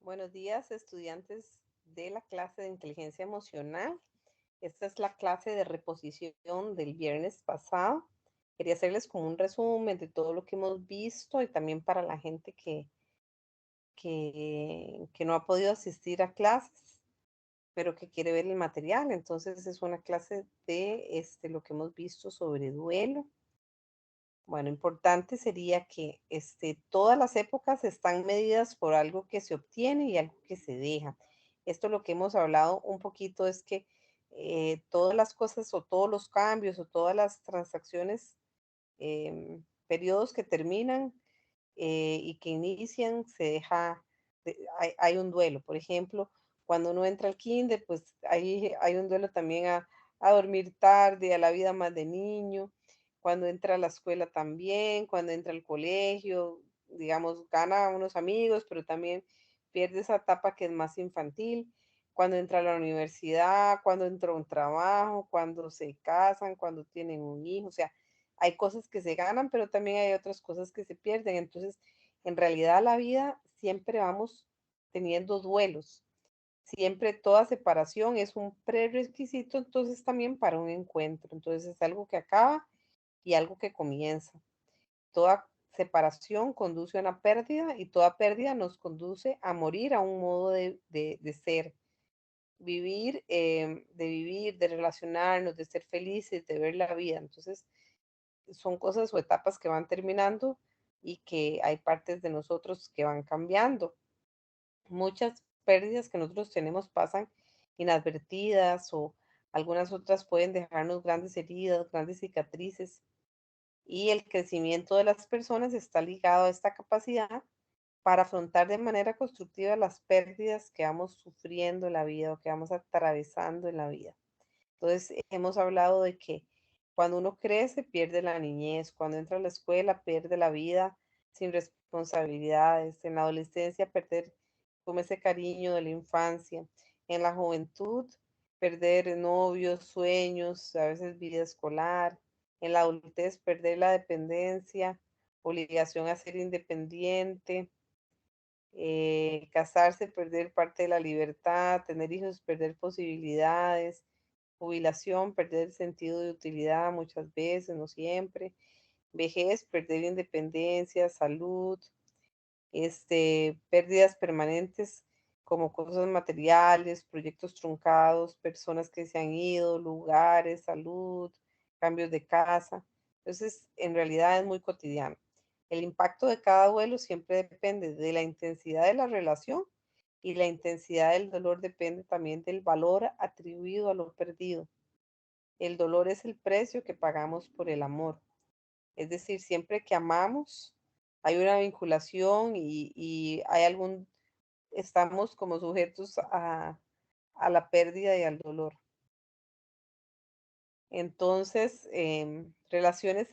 Buenos días, estudiantes de la clase de inteligencia emocional. Esta es la clase de reposición del viernes pasado. Quería hacerles como un resumen de todo lo que hemos visto y también para la gente que no ha podido asistir a clases, pero que quiere ver el material. Entonces es una clase de lo que hemos visto sobre duelo. Bueno, importante sería que todas las épocas están medidas por algo que se obtiene y algo que se deja. Esto lo que hemos hablado un poquito es que todas las cosas o todos los cambios o todas las transacciones, periodos que terminan y que inician, se deja, hay un duelo. Por ejemplo, cuando uno entra al kinder, pues hay un duelo también a dormir tarde, a la vida más de niño. Cuando entra a la escuela también, cuando entra al colegio, digamos, gana unos amigos, pero también pierde esa etapa que es más infantil. Cuando entra a la universidad, cuando entra a un trabajo, cuando se casan, cuando tienen un hijo, o sea, hay cosas que se ganan, pero también hay otras cosas que se pierden. Entonces, en realidad la vida siempre vamos teniendo duelos. Siempre toda separación es un prerequisito, entonces también para un encuentro. Entonces es algo que acaba y algo que comienza. Toda separación conduce a una pérdida y toda pérdida nos conduce a morir a un modo de ser. Vivir, de relacionarnos, de ser felices, de ver la vida. Entonces, son cosas o etapas que van terminando y que hay partes de nosotros que van cambiando. Muchas pérdidas que nosotros tenemos pasan inadvertidas o algunas otras pueden dejarnos grandes heridas, grandes cicatrices, y el crecimiento de las personas está ligado a esta capacidad para afrontar de manera constructiva las pérdidas que vamos sufriendo en la vida o que vamos atravesando en la vida. Entonces, hemos hablado de que cuando uno crece, pierde la niñez, cuando entra a la escuela, pierde la vida sin responsabilidades, en la adolescencia, perder como ese cariño de la infancia, en la juventud, perder novios, sueños, a veces vida escolar, en la adultez, perder la dependencia, obligación a ser independiente, casarse, perder parte de la libertad, tener hijos, perder posibilidades, jubilación, perder el sentido de utilidad muchas veces, no siempre, vejez, perder independencia, salud, pérdidas permanentes como cosas materiales, proyectos truncados, personas que se han ido, lugares, salud, cambios de casa. Entonces, en realidad es muy cotidiano. El impacto de cada duelo siempre depende de la intensidad de la relación y la intensidad del dolor depende también del valor atribuido a lo perdido. El dolor es el precio que pagamos por el amor. Es decir, siempre que amamos, hay una vinculación y hay estamos como sujetos a la pérdida y al dolor. Entonces, reacciones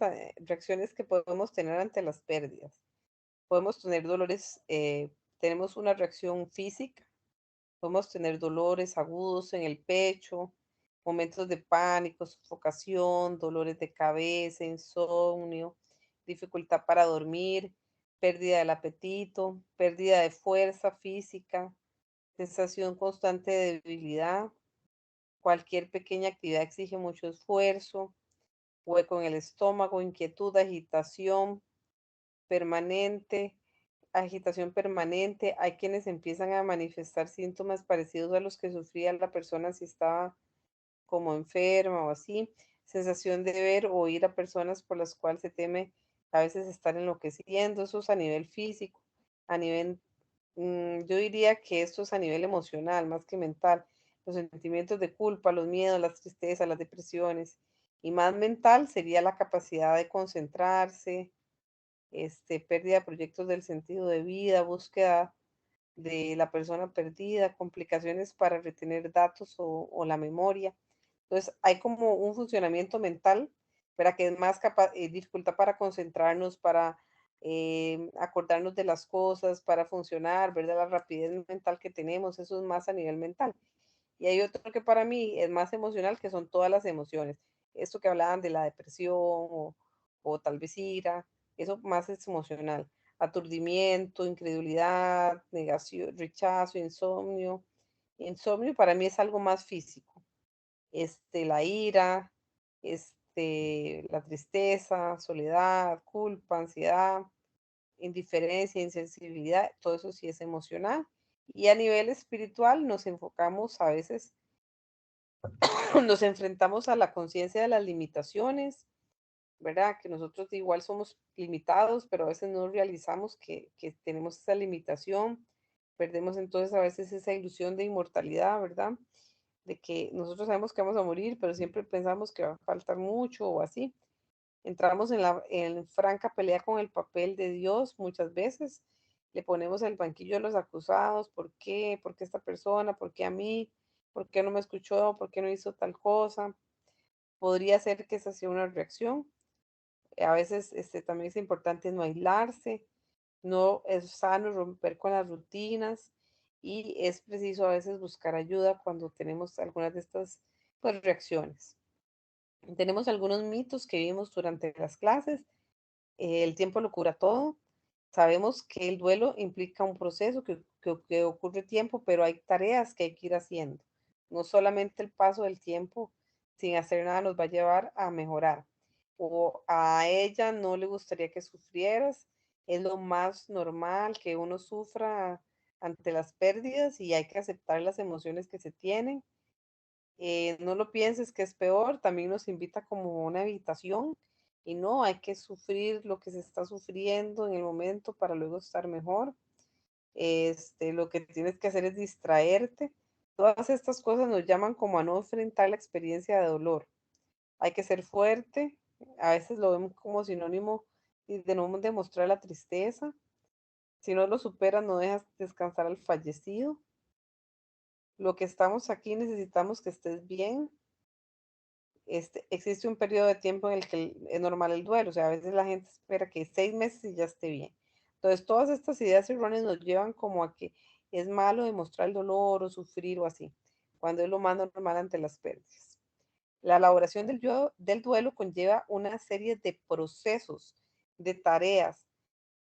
que podemos tener ante las pérdidas. Podemos tener dolores, tenemos una reacción física, podemos tener dolores agudos en el pecho, momentos de pánico, sofocación, dolores de cabeza, insomnio, dificultad para dormir, pérdida del apetito, pérdida de fuerza física, sensación constante de debilidad. Cualquier pequeña actividad exige mucho esfuerzo, hueco en el estómago, inquietud, permanente, agitación permanente. Hay quienes empiezan a manifestar síntomas parecidos a los que sufría la persona si estaba como enferma o así. Sensación de ver o oír a personas por las cuales se teme a veces estar enloqueciendo. Eso es a nivel físico. A nivel, yo diría que esto es a nivel emocional más que mental. Los sentimientos de culpa, los miedos, las tristezas, las depresiones. Y más mental sería la capacidad de concentrarse, pérdida de proyectos del sentido de vida, búsqueda de la persona perdida, complicaciones para retener datos o la memoria. Entonces, hay como un funcionamiento mental, para que es más capaz, dificultad para concentrarnos, para acordarnos de las cosas, para funcionar, ¿verdad? La rapidez mental que tenemos, eso es más a nivel mental. Y hay otro que para mí es más emocional, que son todas las emociones. Esto que hablaban de la depresión o tal vez ira, eso más es emocional. aturdimiento, incredulidad, negación, rechazo, insomnio. Insomnio para mí es algo más físico. La ira, la tristeza, soledad, culpa, ansiedad, indiferencia, insensibilidad, todo eso sí es emocional. Y a nivel espiritual nos enfocamos a veces, nos enfrentamos a la conciencia de las limitaciones, ¿verdad? Que nosotros igual somos limitados, pero a veces no realizamos que tenemos esa limitación. Perdemos entonces a veces esa ilusión de inmortalidad, ¿verdad? De que nosotros sabemos que vamos a morir, pero siempre pensamos que va a faltar mucho o así. Entramos en franca pelea con el papel de Dios muchas veces. Le ponemos el banquillo a los acusados. ¿Por qué? ¿Por qué esta persona? ¿Por qué a mí? ¿Por qué no me escuchó? ¿Por qué no hizo tal cosa? Podría ser que esa sea una reacción. A veces también es importante no aislarse, no es sano romper con las rutinas y es preciso a veces buscar ayuda cuando tenemos algunas de estas pues, reacciones. Tenemos algunos mitos que vimos durante las clases. El tiempo lo cura todo. Sabemos que el duelo implica un proceso que ocurre tiempo, pero hay tareas que hay que ir haciendo. No solamente el paso del tiempo sin hacer nada nos va a llevar a mejorar. O a ella no le gustaría que sufrieras. Es lo más normal que uno sufra ante las pérdidas y hay que aceptar las emociones que se tienen. No lo pienses que es peor, también nos invita como una evitación y no, hay que sufrir lo que se está sufriendo en el momento para luego estar mejor. Lo que tienes que hacer es distraerte. Todas estas cosas nos llaman como a no enfrentar la experiencia de dolor. Hay que ser fuerte, a veces lo vemos como sinónimo de no demostrar la tristeza. Si no lo superas, no dejas descansar al fallecido. Lo que estamos aquí necesitamos que estés bien. Existe un periodo de tiempo en el que es normal el duelo, o sea, a veces la gente espera que 6 meses y ya esté bien. Entonces, todas estas ideas erróneas nos llevan como a que es malo demostrar el dolor o sufrir o así, cuando es lo más normal ante las pérdidas. La elaboración del duelo conlleva una serie de procesos, de tareas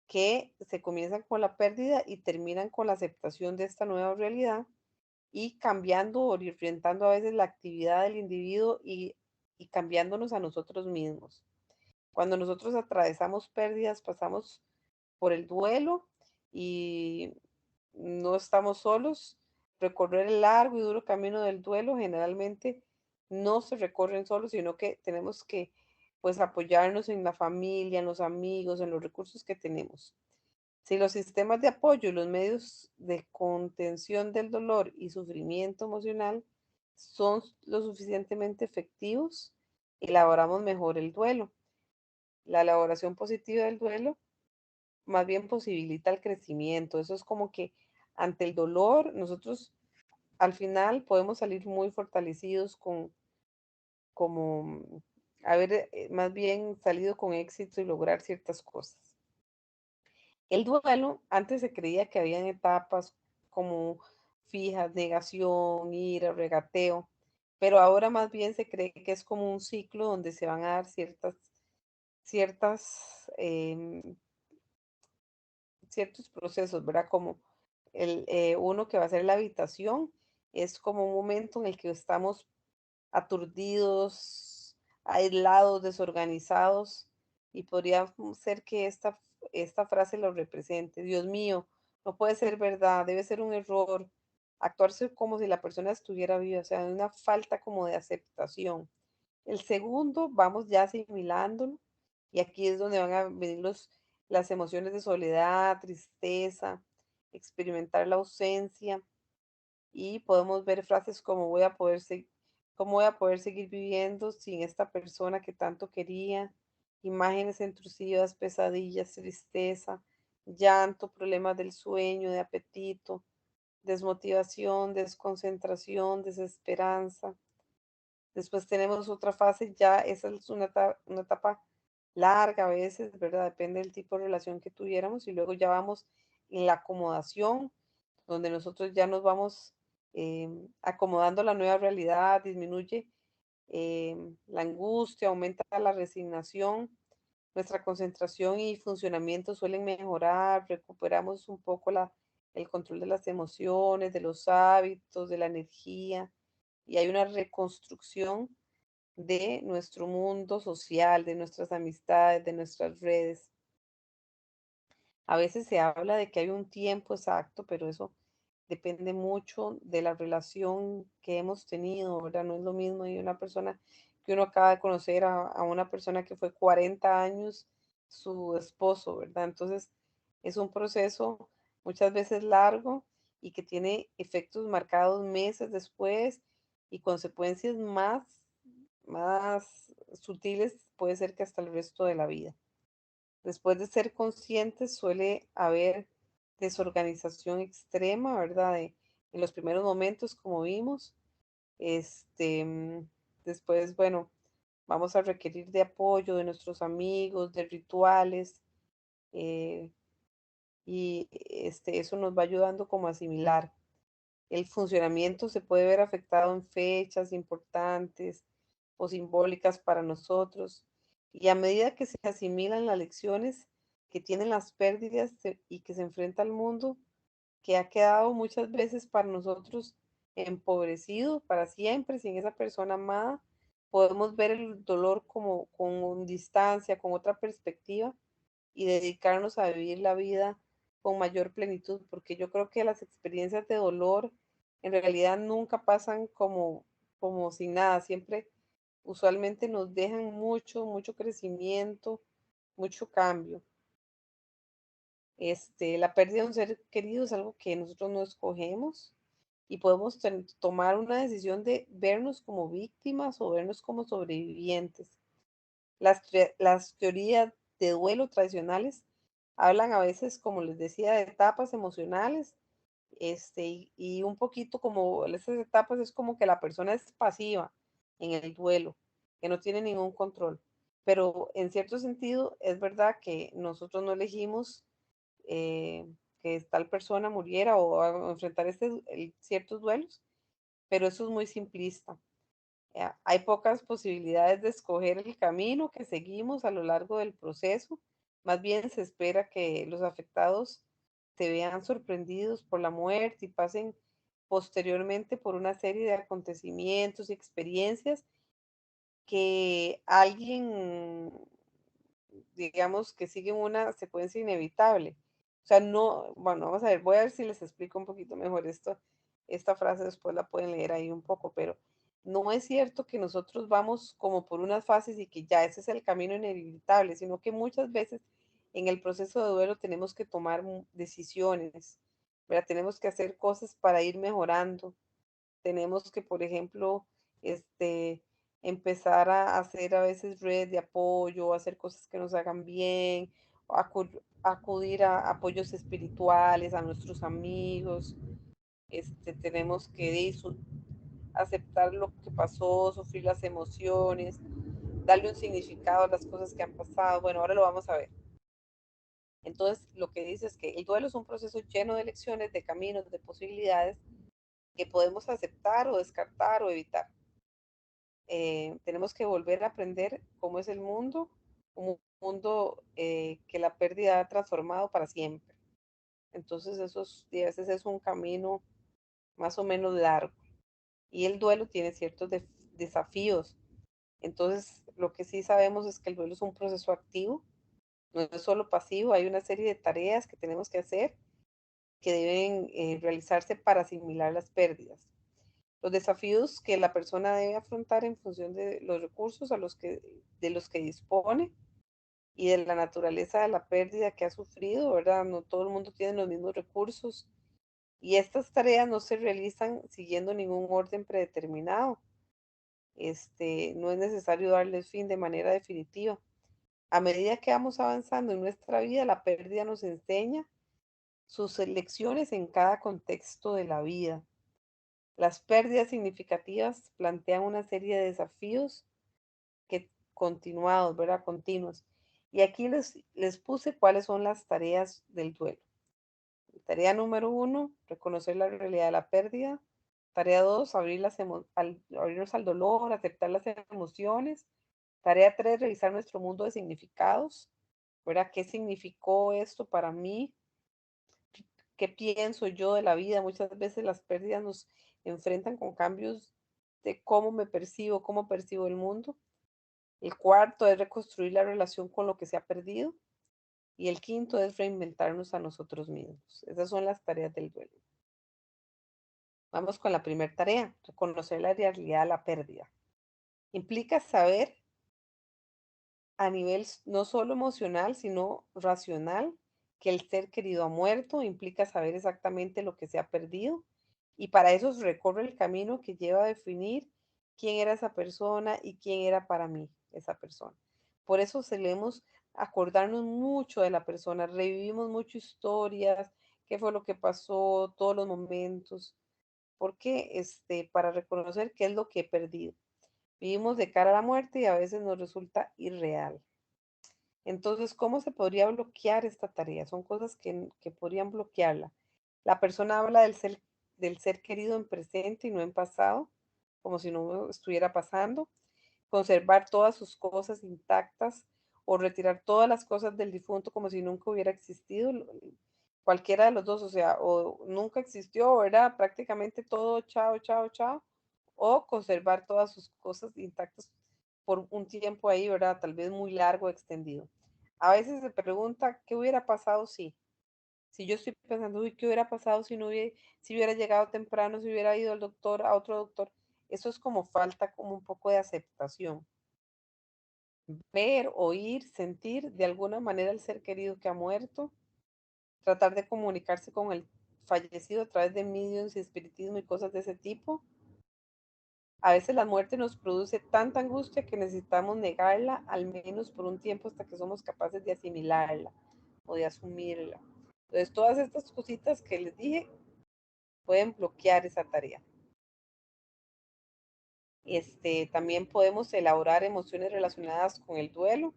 que se comienzan con la pérdida y terminan con la aceptación de esta nueva realidad y cambiando, orientando a veces la actividad del individuo y cambiándonos a nosotros mismos. Cuando nosotros atravesamos pérdidas, pasamos por el duelo y no estamos solos. Recorrer el largo y duro camino del duelo generalmente no se recorren solos, sino que tenemos que pues apoyarnos en la familia, en los amigos, en los recursos que tenemos. Si los sistemas de apoyo y los medios de contención del dolor y sufrimiento emocional son lo suficientemente efectivos, elaboramos mejor el duelo. La elaboración positiva del duelo más bien posibilita el crecimiento. Eso es como que ante el dolor nosotros al final podemos salir muy fortalecidos con como haber más bien salido con éxito y lograr ciertas cosas. El duelo, antes se creía que habían etapas como fijas, negación, ira, regateo, pero ahora más bien se cree que es como un ciclo donde se van a dar ciertas, ciertos procesos, ¿verdad? Como uno que va a ser la habitación, es como un momento en el que estamos aturdidos, aislados, desorganizados, y podría ser que esta frase lo represente. Dios mío, no puede ser verdad, debe ser un error. Actuarse como si la persona estuviera viva, o sea, hay una falta como de aceptación. El segundo, vamos ya asimilándolo, y aquí es donde van a venir las emociones de soledad, tristeza, experimentar la ausencia, y podemos ver frases como cómo voy a poder seguir viviendo sin esta persona que tanto quería, imágenes intrusivas, pesadillas, tristeza, llanto, problemas del sueño, de apetito, desmotivación, desconcentración, desesperanza. Después tenemos otra fase, ya esa es una etapa larga a veces, ¿verdad? Depende del tipo de relación que tuviéramos y luego ya vamos en la acomodación, donde nosotros ya nos vamos acomodando a la nueva realidad, disminuye la angustia, aumenta la resignación nuestra concentración y funcionamiento suelen mejorar, recuperamos un poco el control de las emociones, de los hábitos, de la energía, y hay una reconstrucción de nuestro mundo social, de nuestras amistades, de nuestras redes. A veces se habla de que hay un tiempo exacto, pero eso depende mucho de la relación que hemos tenido, ¿verdad? No es lo mismo de una persona que uno acaba de conocer a una persona que fue 40 años su esposo, ¿verdad? Entonces es un proceso muchas veces largo y que tiene efectos marcados meses después y consecuencias más sutiles, puede ser que hasta el resto de la vida. Después de ser conscientes suele haber desorganización extrema, ¿verdad? En los primeros momentos, como vimos, después, bueno, vamos a requerir de apoyo de nuestros amigos, de rituales, eh, y eso nos va ayudando como a asimilar. El funcionamiento se puede ver afectado en fechas importantes o simbólicas para nosotros. Y a medida que se asimilan las lecciones que tienen las pérdidas y que se enfrenta al mundo, que ha quedado muchas veces para nosotros empobrecido para siempre, sin esa persona amada, podemos ver el dolor como con distancia, con otra perspectiva y dedicarnos a vivir la vida con mayor plenitud, porque yo creo que las experiencias de dolor en realidad nunca pasan como sin nada, siempre usualmente nos dejan mucho crecimiento, mucho cambio. La pérdida de un ser querido es algo que nosotros no escogemos y podemos tomar una decisión de vernos como víctimas o vernos como sobrevivientes. Las teorías de duelo tradicionales hablan a veces, como les decía, de etapas emocionales, y un poquito como esas etapas es como que la persona es pasiva en el duelo, que no tiene ningún control. Pero en cierto sentido es verdad que nosotros no elegimos eh, que tal persona muriera o a enfrentar ciertos duelos, pero eso es muy simplista. Hay pocas posibilidades de escoger el camino que seguimos a lo largo del proceso. Más bien se espera que los afectados se vean sorprendidos por la muerte y pasen posteriormente por una serie de acontecimientos y experiencias que alguien, digamos, que siguen una secuencia inevitable. O sea, no, bueno, vamos a ver, voy a ver si les explico un poquito mejor esto. Esta frase después la pueden leer ahí un poco, pero no es cierto que nosotros vamos como por unas fases y que ya ese es el camino inevitable, sino que muchas veces en el proceso de duelo tenemos que tomar decisiones, ¿verdad? Tenemos que hacer cosas para ir mejorando. Tenemos que, por ejemplo, empezar a hacer a veces redes de apoyo, hacer cosas que nos hagan bien, acudir a apoyos espirituales, a nuestros amigos. Tenemos que aceptar lo que pasó, sufrir las emociones, darle un significado a las cosas que han pasado. Bueno, ahora lo vamos a ver. Entonces, lo que dice es que el duelo es un proceso lleno de lecciones, de caminos, de posibilidades que podemos aceptar o descartar o evitar. Tenemos que volver a aprender cómo es el mundo, un mundo que la pérdida ha transformado para siempre. Entonces, a veces es un camino más o menos largo. Y el duelo tiene ciertos desafíos. Entonces, lo que sí sabemos es que el duelo es un proceso activo, no es solo pasivo, hay una serie de tareas que tenemos que hacer que deben realizarse para asimilar las pérdidas. Los desafíos que la persona debe afrontar en función de los recursos de los que dispone y de la naturaleza de la pérdida que ha sufrido, ¿verdad? No todo el mundo tiene los mismos recursos y estas tareas no se realizan siguiendo ningún orden predeterminado. No es necesario darles fin de manera definitiva. A medida que vamos avanzando en nuestra vida, la pérdida nos enseña sus lecciones en cada contexto de la vida. Las pérdidas significativas plantean una serie de desafíos continuados, ¿verdad? Continuos. Y aquí les puse cuáles son las tareas del duelo. Tarea número 1, reconocer la realidad de la pérdida. Tarea 2, abrirnos al dolor, aceptar las emociones. Tarea 3, revisar nuestro mundo de significados, ¿verdad? ¿Qué significó esto para mí? ¿Qué pienso yo de la vida? Muchas veces las pérdidas nos enfrentan con cambios de cómo me percibo, cómo percibo el mundo. El cuarto es reconstruir la relación con lo que se ha perdido. Y el quinto es reinventarnos a nosotros mismos. Esas son las tareas del duelo. Vamos con la primera tarea, reconocer la realidad de la pérdida. Implica saber a nivel no solo emocional, sino racional, que el ser querido ha muerto, implica saber exactamente lo que se ha perdido y para eso se recorre el camino que lleva a definir quién era esa persona y quién era para mí esa persona. Por eso solemos acordarnos mucho de la persona, revivimos mucho historias, qué fue lo que pasó, todos los momentos, porque para reconocer qué es lo que he perdido. Vivimos de cara a la muerte y a veces nos resulta irreal. Entonces, ¿cómo se podría bloquear esta tarea? Son cosas que podrían bloquearla. La persona habla del ser querido en presente y no en pasado, como si no estuviera pasando. Conservar todas sus cosas intactas o retirar todas las cosas del difunto como si nunca hubiera existido. Cualquiera de los dos, o sea, o nunca existió, ¿verdad? Prácticamente todo, chao, chao, chao. O conservar todas sus cosas intactas por un tiempo ahí, ¿verdad? Tal vez muy largo, extendido. A veces se pregunta, ¿qué hubiera pasado si yo estoy pensando, uy, ¿qué hubiera pasado si hubiera llegado temprano, si hubiera ido al doctor, a otro doctor? Eso es como falta, como un poco de aceptación. Ver, oír, sentir de alguna manera el ser querido que ha muerto, tratar de comunicarse con el fallecido a través de mediums y espiritismo y cosas de ese tipo. A veces la muerte nos produce tanta angustia que necesitamos negarla al menos por un tiempo hasta que somos capaces de asimilarla o de asumirla. Entonces, todas estas cositas que les dije pueden bloquear esa tarea. También podemos elaborar emociones relacionadas con el duelo.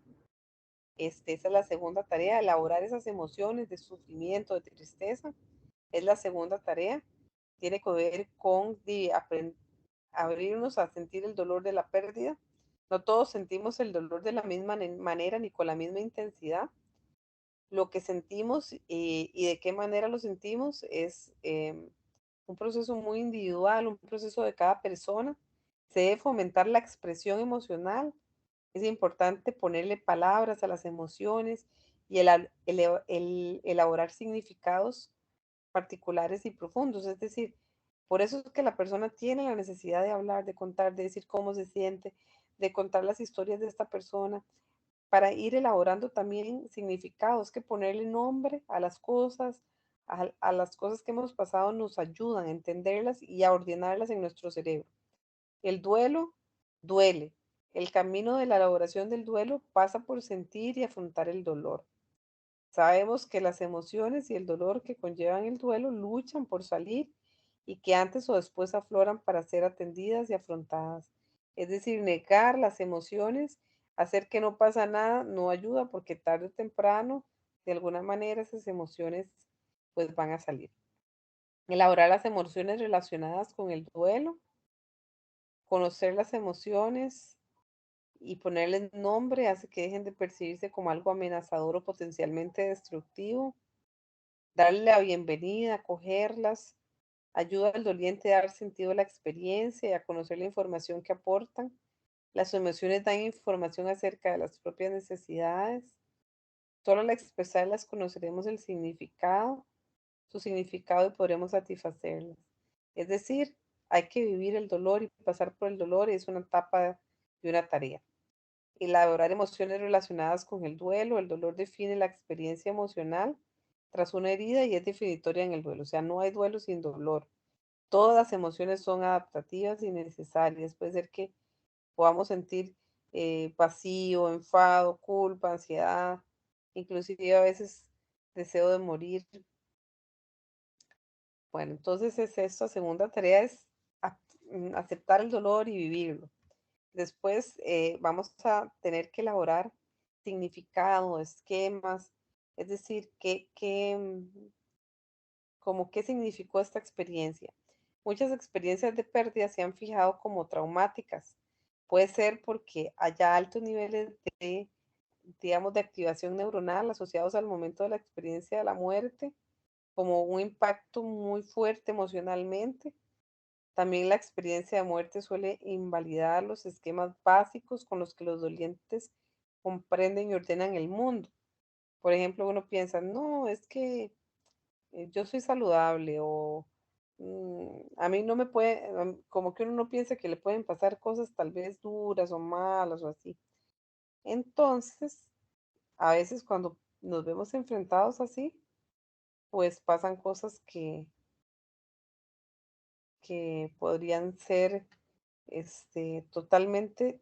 Esa es la segunda tarea, elaborar esas emociones de sufrimiento, de tristeza. Es la segunda tarea. Tiene que ver con abrirnos a sentir el dolor de la pérdida. No todos sentimos el dolor de la misma manera ni con la misma intensidad. Lo que sentimos y de qué manera lo sentimos es un proceso muy individual, un proceso de cada persona. Se debe fomentar la expresión emocional. Es importante ponerle palabras a las emociones y elaborar significados particulares y profundos. Es decir, por eso es que la persona tiene la necesidad de hablar, de contar, de decir cómo se siente, de contar las historias de esta persona, para ir elaborando también significados, que ponerle nombre a las cosas, a las cosas que hemos pasado nos ayudan a entenderlas y a ordenarlas en nuestro cerebro. El duelo duele. El camino de la elaboración del duelo pasa por sentir y afrontar el dolor. Sabemos que las emociones y el dolor que conllevan el duelo luchan por salir y que antes o después afloran para ser atendidas y afrontadas. Es decir, negar las emociones, hacer que no pasa nada, no ayuda porque tarde o temprano, de alguna manera, esas emociones pues van a salir. Elaborar las emociones relacionadas con el duelo, conocer las emociones y ponerles nombre hace que dejen de percibirse como algo amenazador o potencialmente destructivo. Darle la bienvenida, acogerlas, ayuda al doliente a dar sentido a la experiencia y a conocer la información que aportan. Las emociones dan información acerca de las propias necesidades. Solo al expresarlas conoceremos su significado y podremos satisfacerlas. Es decir, hay que vivir el dolor y pasar por el dolor y es una etapa de una tarea. Elaborar emociones relacionadas con el duelo. El dolor define la experiencia emocional tras una herida y es definitoria en el duelo. O sea, no hay duelo sin dolor. Todas las emociones son adaptativas y necesarias. Puede ser que podamos sentir vacío, enfado, culpa, ansiedad, inclusive a veces deseo de morir. Bueno, entonces es esta segunda tarea, es aceptar el dolor y vivirlo. Después vamos a tener que elaborar significado, esquemas, es decir, como qué significó esta experiencia. Muchas experiencias de pérdida se han fijado como traumáticas. Puede ser porque haya altos niveles de, digamos, de activación neuronal asociados al momento de la experiencia de la muerte, como un impacto muy fuerte emocionalmente. También la experiencia de muerte suele invalidar los esquemas básicos con los que los dolientes comprenden y ordenan el mundo. Por ejemplo, uno piensa, no, es que yo soy saludable o a mí no me puede, como que uno no piensa que le pueden pasar cosas tal vez duras o malas o así. Entonces, a veces cuando nos vemos enfrentados así, pues pasan cosas que podrían ser totalmente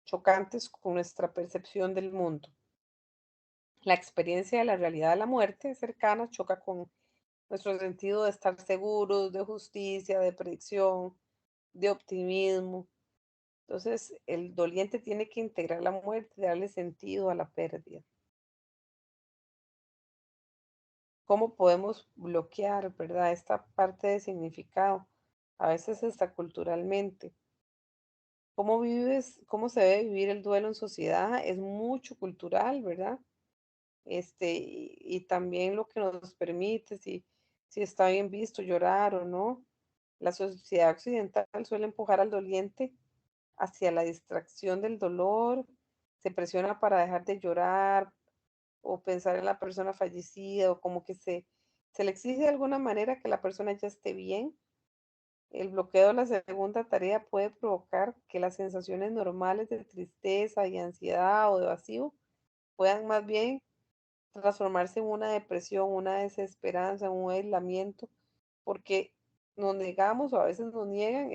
chocantes con nuestra percepción del mundo. La experiencia de la realidad de la muerte cercana choca con nuestro sentido de estar seguros, de justicia, de predicción, de optimismo. Entonces, el doliente tiene que integrar la muerte y darle sentido a la pérdida. ¿Cómo podemos bloquear, verdad, esta parte de significado? A veces hasta culturalmente. ¿Cómo vives, cómo se debe vivir el duelo en sociedad? Es mucho cultural, ¿verdad? Y también lo que nos permite, si está bien visto llorar o no. La sociedad occidental suele empujar al doliente hacia la distracción del dolor, se presiona para dejar de llorar o pensar en la persona fallecida o como que se le exige de alguna manera que la persona ya esté bien. El bloqueo de la segunda tarea puede provocar que las sensaciones normales de tristeza y ansiedad o de vacío puedan más bien transformarse en una depresión, una desesperanza, un aislamiento, porque nos negamos o a veces nos niegan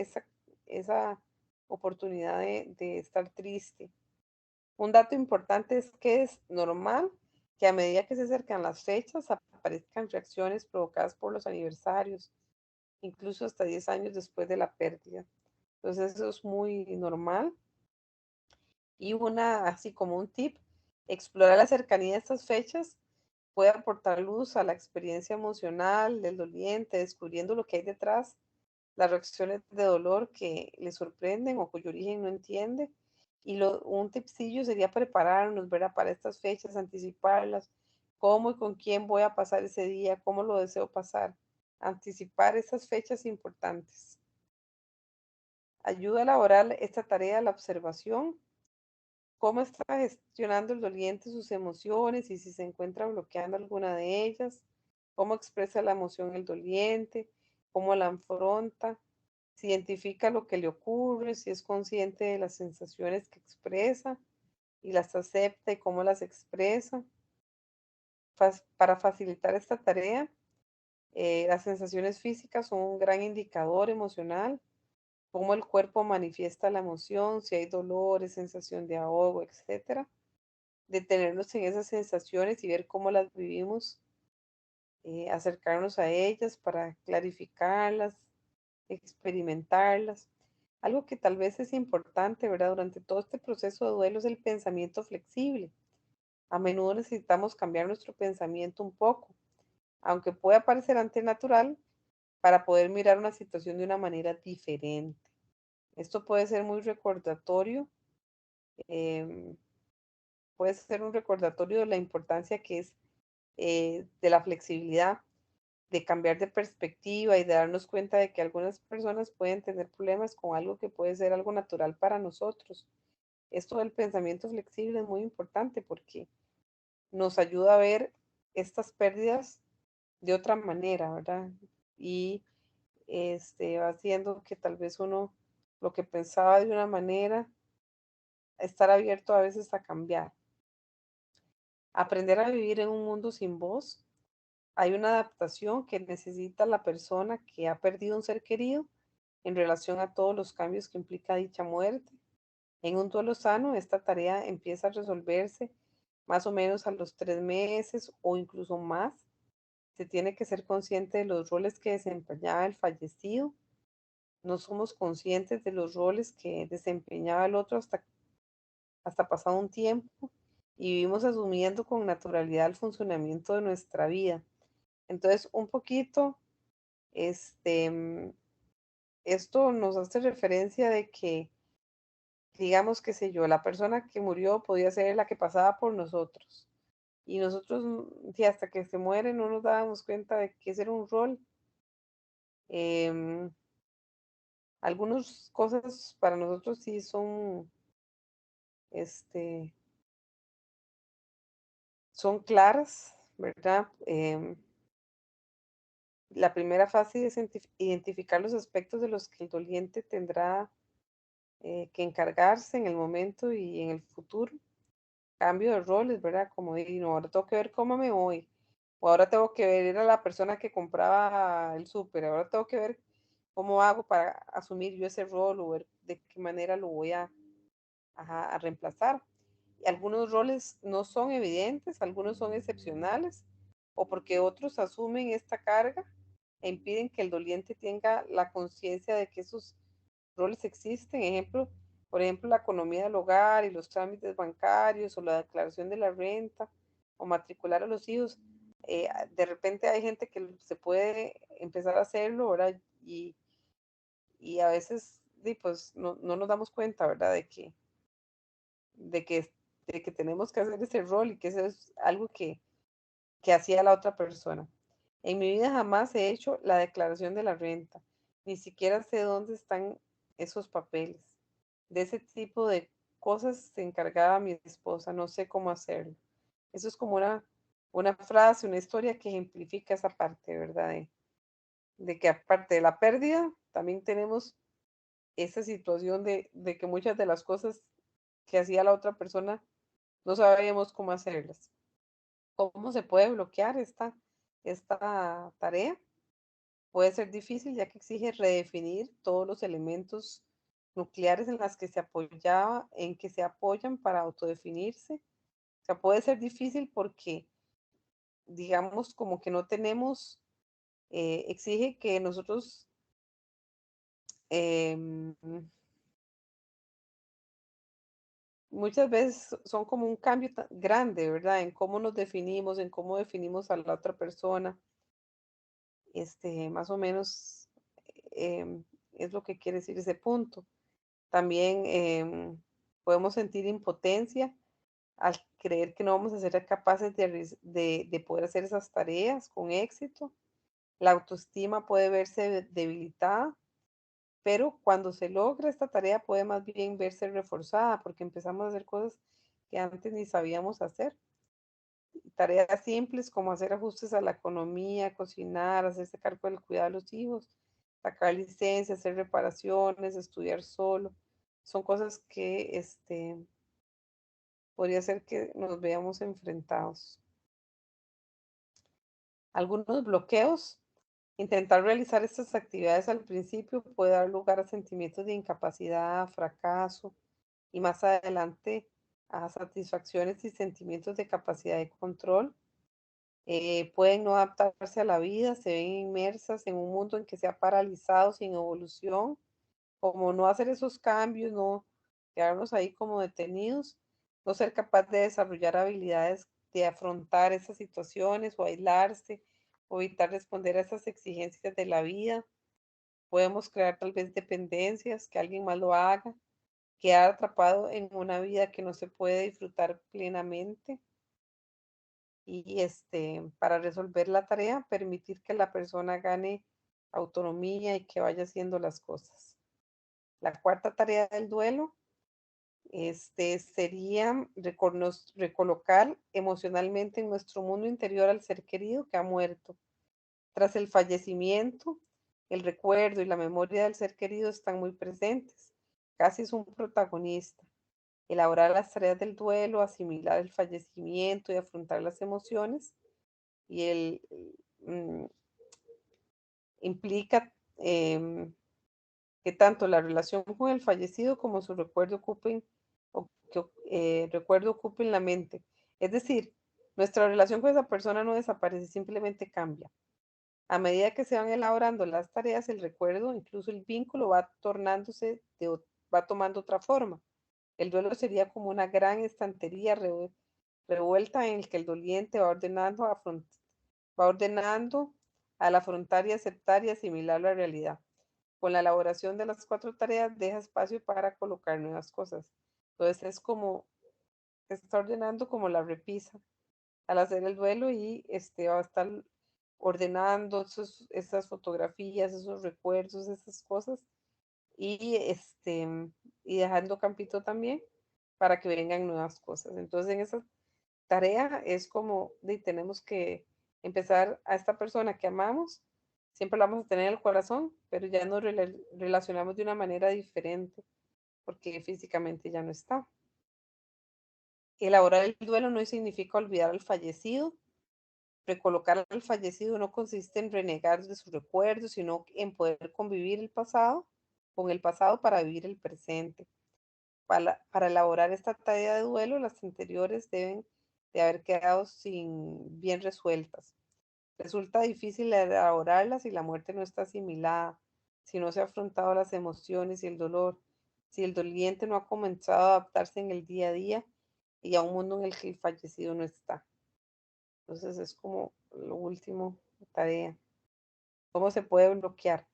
esa oportunidad de estar triste. Un dato importante es que es normal que a medida que se acercan las fechas aparezcan reacciones provocadas por los aniversarios, incluso hasta 10 años después de la pérdida. Entonces eso es muy normal. Y así como un tip, explorar la cercanía de estas fechas puede aportar luz a la experiencia emocional del doliente, descubriendo lo que hay detrás, las reacciones de dolor que le sorprenden o cuyo origen no entiende. Y un tipsillo sería prepararnos, ¿verdad? Para estas fechas, anticiparlas, cómo y con quién voy a pasar ese día, cómo lo deseo pasar, anticipar esas fechas importantes. Ayuda a elaborar esta tarea la observación, cómo está gestionando el doliente sus emociones y si se encuentra bloqueando alguna de ellas, cómo expresa la emoción el doliente, cómo la afronta, si identifica lo que le ocurre, si es consciente de las sensaciones que expresa y las acepta y cómo las expresa. Para facilitar esta tarea, las sensaciones físicas son un gran indicador emocional, cómo el cuerpo manifiesta la emoción, si hay dolores, sensación de ahogo, etcétera. Detenernos en esas sensaciones y ver cómo las vivimos, acercarnos a ellas para clarificarlas, experimentarlas. Algo que tal vez es importante, ¿verdad? Durante todo este proceso de duelo es el pensamiento flexible. A menudo necesitamos cambiar nuestro pensamiento un poco, aunque pueda parecer antinatural, para poder mirar una situación de una manera diferente. Esto puede ser muy recordatorio, em, puede ser un recordatorio de la importancia que es de la flexibilidad, de cambiar de perspectiva y de darnos cuenta de que algunas personas pueden tener problemas con algo que puede ser algo natural para nosotros. Esto del pensamiento flexible es muy importante porque nos ayuda a ver estas pérdidas de otra manera, ¿verdad? Y va haciendo que tal vez uno lo que pensaba de una manera, estar abierto a veces a cambiar. Aprender a vivir en un mundo sin voz. Hay una adaptación que necesita la persona que ha perdido un ser querido en relación a todos los cambios que implica dicha muerte. En un duelo sano, esta tarea empieza a resolverse más o menos a los 3 meses o incluso más. Se tiene que ser consciente de los roles que desempeñaba el fallecido. No somos conscientes de los roles que desempeñaba el otro hasta pasado un tiempo y vivimos asumiendo con naturalidad el funcionamiento de nuestra vida. Entonces, un poquito, este, esto nos hace referencia de que digamos, qué sé yo, la persona que murió podía ser la que pasaba por nosotros. Y nosotros, sí, hasta que se muere, no nos dábamos cuenta de que ese era un rol. Em, Algunas cosas para nosotros sí son, este, son claras, ¿verdad? La primera fase es identificar los aspectos de los que el doliente tendrá que encargarse en el momento y en el futuro. Cambio de roles, ¿verdad? Como de, no, ahora tengo que ver cómo me voy, o ahora tengo que ver, era la persona que compraba el súper, ahora tengo que ver cómo hago para asumir yo ese rol o ver de qué manera lo voy a reemplazar. Y algunos roles no son evidentes, algunos son excepcionales, o porque otros asumen esta carga e impiden que el doliente tenga la conciencia de que esos roles existen. Por ejemplo, la economía del hogar y los trámites bancarios o la declaración de la renta o matricular a los hijos. De repente hay gente que se puede empezar a hacerlo, ¿verdad? Y a veces pues, no nos damos cuenta, ¿verdad? De que, de que tenemos que hacer ese rol y que eso es algo que hacía la otra persona. En mi vida jamás he hecho la declaración de la renta, ni siquiera sé dónde están esos papeles. De ese tipo de cosas se encargaba mi esposa, no sé cómo hacerlo. Eso es como una frase, una historia que ejemplifica esa parte, ¿verdad? De que aparte de la pérdida, también tenemos esa situación de que muchas de las cosas que hacía la otra persona no sabíamos cómo hacerlas. ¿Cómo se puede bloquear esta tarea? Puede ser difícil ya que exige redefinir todos los elementos nucleares en las que se apoyaba, en que se apoyan para autodefinirse. O sea, puede ser difícil porque, digamos, como que no tenemos, exige que nosotros em, muchas veces son como un cambio grande, ¿verdad? En cómo nos definimos, en cómo definimos a la otra persona. Más o menos es lo que quiere decir ese punto. También podemos sentir impotencia al creer que no vamos a ser capaces de poder hacer esas tareas con éxito. La autoestima puede verse debilitada, pero cuando se logra esta tarea puede más bien verse reforzada porque empezamos a hacer cosas que antes ni sabíamos hacer. Tareas simples como hacer ajustes a la economía, cocinar, hacerse cargo del cuidado de los hijos, sacar licencia, hacer reparaciones, estudiar solo. Son cosas que podría ser que nos veamos enfrentados. Algunos bloqueos. Intentar realizar estas actividades al principio puede dar lugar a sentimientos de incapacidad, fracaso y más adelante a satisfacciones y sentimientos de capacidad de control. Pueden no adaptarse a la vida, se ven inmersas en un mundo en que se ha paralizado sin evolución, como no hacer esos cambios, no quedarnos ahí como detenidos, no ser capaz de desarrollar habilidades de afrontar esas situaciones o aislarse o evitar responder a esas exigencias de la vida. Podemos crear tal vez dependencias, que alguien más lo haga, quedar atrapado en una vida que no se puede disfrutar plenamente y para resolver la tarea, permitir que la persona gane autonomía y que vaya haciendo las cosas. La cuarta tarea del duelo sería recolocar emocionalmente en nuestro mundo interior al ser querido que ha muerto. Tras el fallecimiento, el recuerdo y la memoria del ser querido están muy presentes. Casi es un protagonista. Elaborar las tareas del duelo, asimilar el fallecimiento y afrontar las emociones y mm, implica que tanto la relación con el fallecido como su recuerdo recuerdo ocupen la mente. Es decir, nuestra relación con esa persona no desaparece, simplemente cambia. A medida que se van elaborando las tareas, el recuerdo, incluso el vínculo, va tomando otra forma. El duelo sería como una gran estantería revuelta en el que el doliente va ordenando al afrontar y aceptar y asimilar la realidad. Con la elaboración de las 4 tareas deja espacio para colocar nuevas cosas. Entonces es como, está ordenando como la repisa al hacer el duelo y va a estar ordenando esas fotografías, esos recuerdos, esas cosas y, y dejando campito también para que vengan nuevas cosas. Entonces en esa tarea es como tenemos que empezar a esta persona que amamos, siempre la vamos a tener en el corazón, pero ya nos relacionamos de una manera diferente porque físicamente ya no está. Elaborar el duelo no significa olvidar al fallecido. Recolocar al fallecido no consiste en renegar de sus recuerdos, sino en poder convivir con el pasado para vivir el presente. Para elaborar esta tarea de duelo, las anteriores deben de haber quedado bien resueltas. Resulta difícil elaborarlas si la muerte no está asimilada, si no se ha afrontado las emociones y el dolor, si el doliente no ha comenzado a adaptarse en el día a día y a un mundo en el que el fallecido no está. Entonces es como lo último, tarea. ¿Cómo se puede bloquear?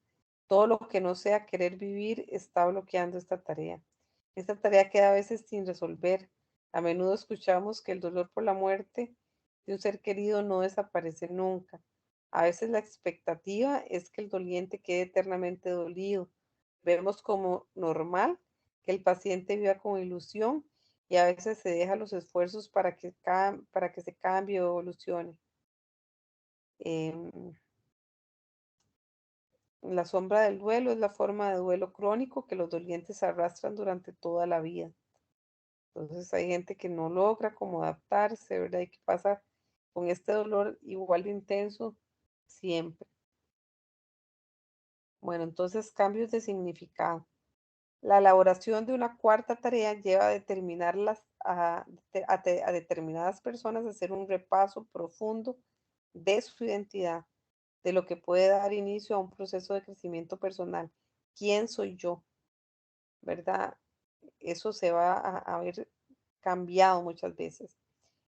Todo lo que no sea querer vivir está bloqueando esta tarea. Esta tarea queda a veces sin resolver. A menudo escuchamos que el dolor por la muerte de un ser querido no desaparece nunca. A veces la expectativa es que el doliente quede eternamente dolido. Vemos como normal que el paciente viva con ilusión y a veces se deja los esfuerzos para que se cambie o evolucione. Em, la sombra del duelo es la forma de duelo crónico que los dolientes arrastran durante toda la vida. Entonces hay gente que no logra como adaptarse, ¿verdad? Y que pasa con este dolor igual de intenso siempre. Bueno, entonces cambios de significado. La elaboración de una cuarta tarea lleva a determinadas personas a hacer un repaso profundo de su identidad, de lo que puede dar inicio a un proceso de crecimiento personal. ¿Quién soy yo? ¿Verdad? Eso se va a ver cambiado muchas veces.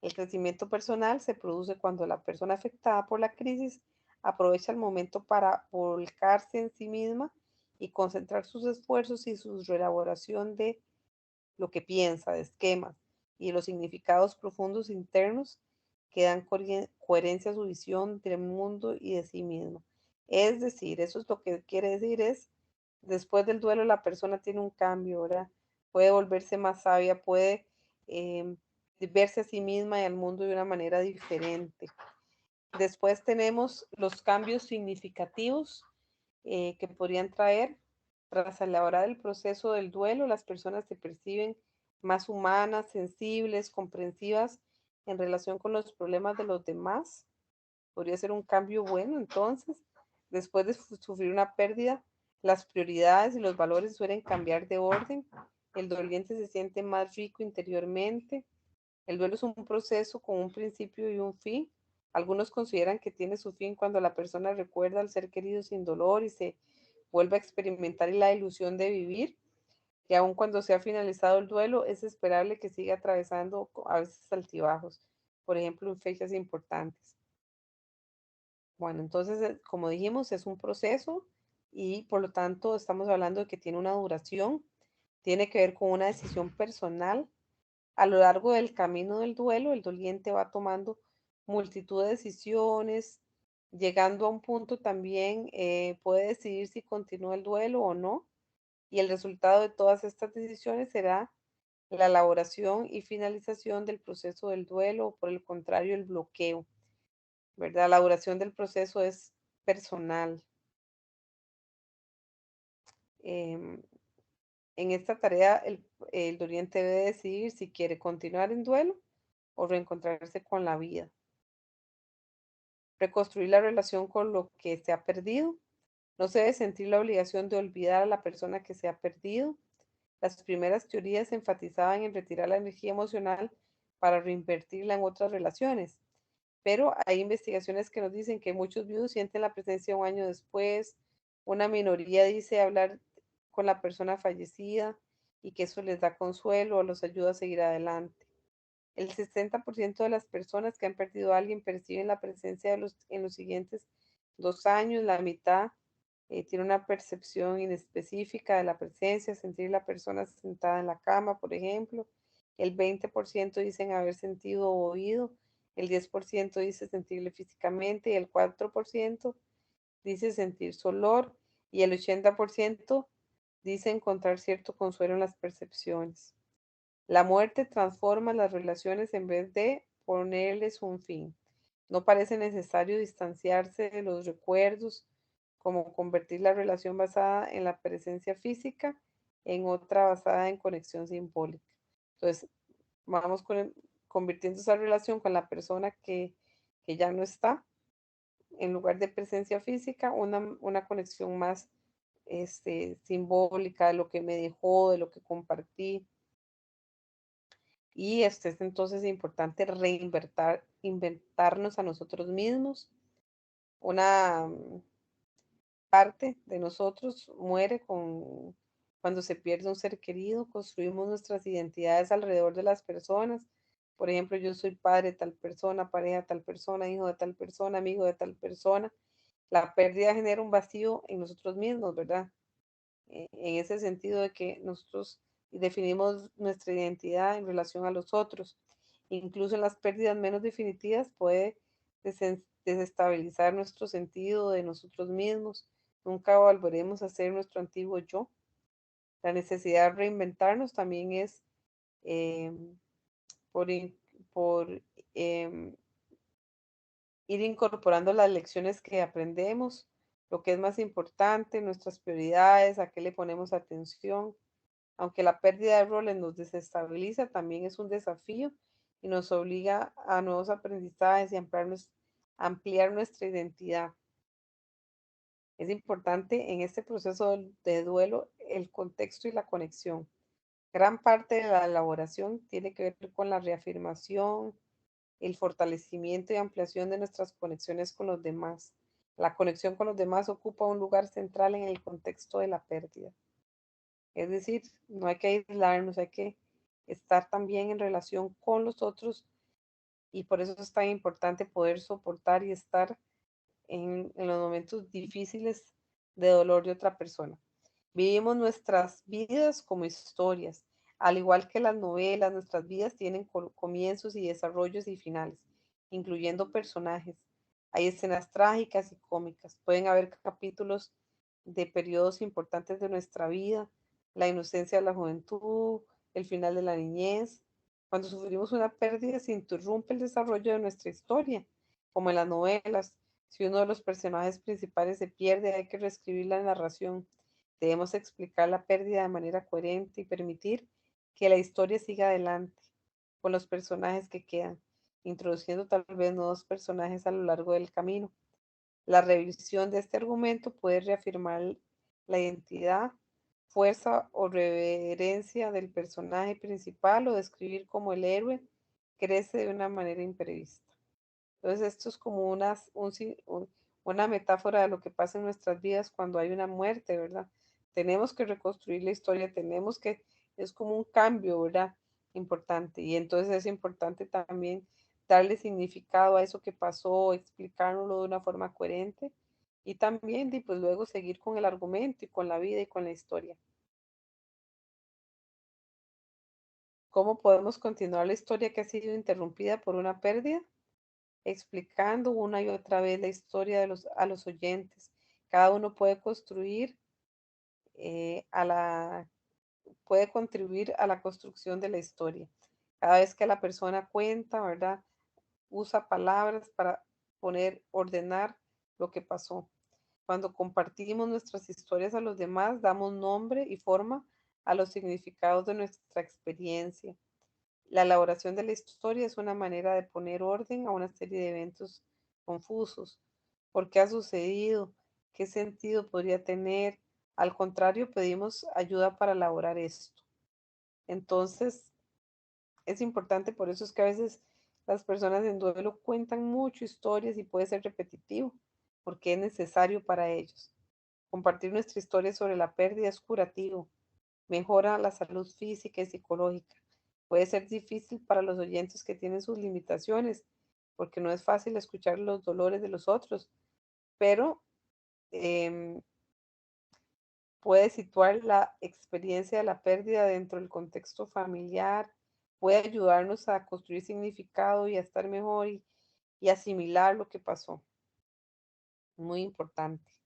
El crecimiento personal se produce cuando la persona afectada por la crisis aprovecha el momento para volcarse en sí misma y concentrar sus esfuerzos y su reelaboración de lo que piensa, de esquemas y los significados profundos internos que dan coherencia a su visión del mundo y de sí mismo. Es decir, eso es lo que quiere decir es, después del duelo la persona tiene un cambio, ¿verdad? Puede volverse más sabia, puede eh, verse a sí misma y al mundo de una manera diferente. Después tenemos los cambios significativos que podrían traer. Tras elaborar el proceso del duelo, las personas se perciben más humanas, sensibles, comprensivas en relación con los problemas de los demás. Podría ser un cambio bueno, entonces, después de sufrir una pérdida, las prioridades y los valores suelen cambiar de orden. El doliente se siente más rico interiormente. El duelo es un proceso con un principio y un fin. Algunos consideran que tiene su fin cuando la persona recuerda al ser querido sin dolor y se vuelve a experimentar la ilusión de vivir, que aun cuando se ha finalizado el duelo, es esperable que siga atravesando a veces altibajos, por ejemplo, en fechas importantes. Bueno, entonces, como dijimos, es un proceso y por lo tanto estamos hablando de que tiene una duración, tiene que ver con una decisión personal. A lo largo del camino del duelo, el doliente va tomando multitud de decisiones, llegando a un punto también puede decidir si continúa el duelo o no, y el resultado de todas estas decisiones será la elaboración y finalización del proceso del duelo o por el contrario el bloqueo, ¿verdad? La duración del proceso es personal. Em, en esta tarea, el doliente debe decidir si quiere continuar en duelo o reencontrarse con la vida. Reconstruir la relación con lo que se ha perdido. No se debe sentir la obligación de olvidar a la persona que se ha perdido. Las primeras teorías enfatizaban en retirar la energía emocional para reinvertirla en otras relaciones, pero hay investigaciones que nos dicen que muchos viudos sienten la presencia un año después, una minoría dice hablar con la persona fallecida y que eso les da consuelo o los ayuda a seguir adelante. El 60% de las personas que han perdido a alguien perciben la presencia en los siguientes 2 años, la mitad tiene una percepción inespecífica de la presencia, sentir la persona sentada en la cama, por ejemplo. El 20% dicen haber sentido o oído, el 10% dice sentirle físicamente y el 4% dice sentir su olor y el 80% dice encontrar cierto consuelo en las percepciones. La muerte transforma las relaciones en vez de ponerles un fin. No parece necesario distanciarse de los recuerdos, como convertir la relación basada en la presencia física en otra basada en conexión simbólica. Entonces, vamos convirtiendo esa relación con la persona que ya no está, en lugar de presencia física, una conexión más simbólica de lo que me dejó, de lo que compartí. Y es entonces importante inventarnos a nosotros mismos. Una parte de nosotros muere cuando se pierde un ser querido. Construimos nuestras identidades alrededor de las personas. Por ejemplo, yo soy padre de tal persona, pareja de tal persona, hijo de tal persona, amigo de tal persona. La pérdida genera un vacío en nosotros mismos, ¿verdad? En ese sentido de que nosotros definimos nuestra identidad en relación a los otros. Incluso en las pérdidas menos definitivas puede desestabilizar nuestro sentido de nosotros mismos. Nunca volveremos a ser nuestro antiguo yo. La necesidad de reinventarnos también es eh, por, por eh, ir incorporando las lecciones que aprendemos, lo que es más importante, nuestras prioridades, a qué le ponemos atención. Aunque la pérdida de roles nos desestabiliza, también es un desafío y nos obliga a nuevos aprendizajes y ampliar nuestra identidad. Es importante en este proceso de duelo el contexto y la conexión. Gran parte de la elaboración tiene que ver con la reafirmación, el fortalecimiento y ampliación de nuestras conexiones con los demás. La conexión con los demás ocupa un lugar central en el contexto de la pérdida. Es decir, no hay que aislarnos, hay que estar también en relación con los otros y por eso es tan importante poder soportar y estar en los momentos difíciles de dolor de otra persona. Vivimos nuestras vidas como historias. Al igual que las novelas, nuestras vidas tienen comienzos y desarrollos y finales, incluyendo personajes. Hay escenas trágicas y cómicas. Pueden haber capítulos de periodos importantes de nuestra vida, la inocencia de la juventud, el final de la niñez. Cuando sufrimos una pérdida se interrumpe el desarrollo de nuestra historia, como en las novelas. Si uno de los personajes principales se pierde, hay que reescribir la narración. Debemos explicar la pérdida de manera coherente y permitir que la historia siga adelante con los personajes que quedan, introduciendo tal vez nuevos personajes a lo largo del camino. La revisión de este argumento puede reafirmar la identidad, fuerza o reverencia del personaje principal o describir cómo el héroe crece de una manera imprevista. Entonces, esto es como una metáfora de lo que pasa en nuestras vidas cuando hay una muerte, ¿verdad? Tenemos que reconstruir la historia, es como un cambio, ¿verdad? Importante. Y entonces es importante también darle significado a eso que pasó, explicárnoslo de una forma coherente y también, pues luego seguir con el argumento y con la vida y con la historia. ¿Cómo podemos continuar la historia que ha sido interrumpida por una pérdida? Explicando una y otra vez la historia a los oyentes. Cada uno puede eh, a la, puede contribuir a la construcción de la historia. Cada vez que la persona cuenta, ¿verdad? Usa palabras para ordenar lo que pasó. Cuando compartimos nuestras historias a los demás, damos nombre y forma a los significados de nuestra experiencia. La elaboración de la historia es una manera de poner orden a una serie de eventos confusos. ¿Por qué ha sucedido? ¿Qué sentido podría tener? Al contrario, pedimos ayuda para elaborar esto. Entonces, es importante, por eso es que a veces las personas en duelo cuentan mucho historias y puede ser repetitivo, porque es necesario para ellos. Compartir nuestra historia sobre la pérdida es curativo, mejora la salud física y psicológica. Puede ser difícil para los oyentes que tienen sus limitaciones, porque no es fácil escuchar los dolores de los otros, pero puede situar la experiencia de la pérdida dentro del contexto familiar, puede ayudarnos a construir significado y a estar mejor y asimilar lo que pasó. Muy importante.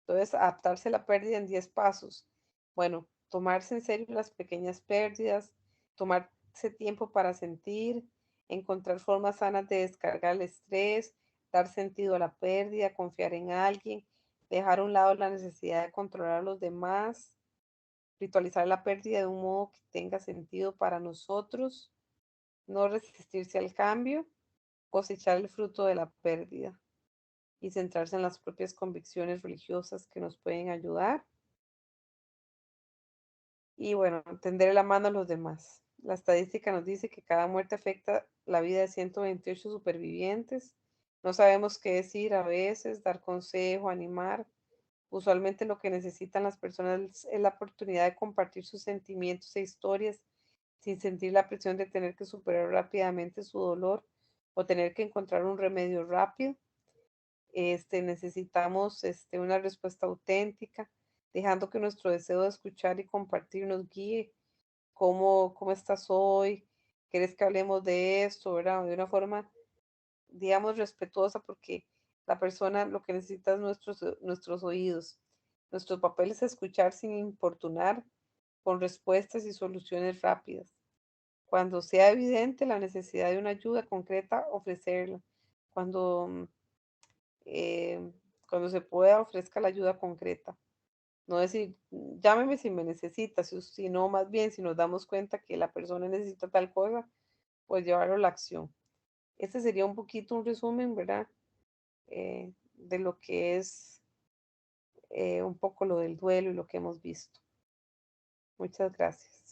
Entonces, adaptarse a la pérdida en 10 pasos. Bueno, tomarse en serio las pequeñas pérdidas, tomarse tiempo para sentir, encontrar formas sanas de descargar el estrés, dar sentido a la pérdida, confiar en alguien, dejar a un lado la necesidad de controlar a los demás, ritualizar la pérdida de un modo que tenga sentido para nosotros, no resistirse al cambio, cosechar el fruto de la pérdida y centrarse en las propias convicciones religiosas que nos pueden ayudar. Y bueno, tender la mano a los demás. La estadística nos dice que cada muerte afecta la vida de 128 supervivientes. No sabemos qué decir a veces, dar consejo, animar. Usualmente lo que necesitan las personas es la oportunidad de compartir sus sentimientos e historias sin sentir la presión de tener que superar rápidamente su dolor o tener que encontrar un remedio rápido. Necesitamos una respuesta auténtica, dejando que nuestro deseo de escuchar y compartir nos guíe. ¿Cómo estás hoy? ¿Quieres que hablemos de esto, verdad? De una forma, digamos, respetuosa, porque la persona lo que necesita es nuestros oídos. Nuestro papel es escuchar sin importunar, con respuestas y soluciones rápidas. Cuando sea evidente la necesidad de una ayuda concreta, ofrecerla. Cuando eh, cuando se pueda, ofrezca la ayuda concreta. No decir, llámeme si me necesita, sino más bien si nos damos cuenta que la persona necesita tal cosa, pues llevarlo a la acción. Este sería un poquito un resumen, ¿verdad? De lo que es un poco lo del duelo y lo que hemos visto. Muchas gracias.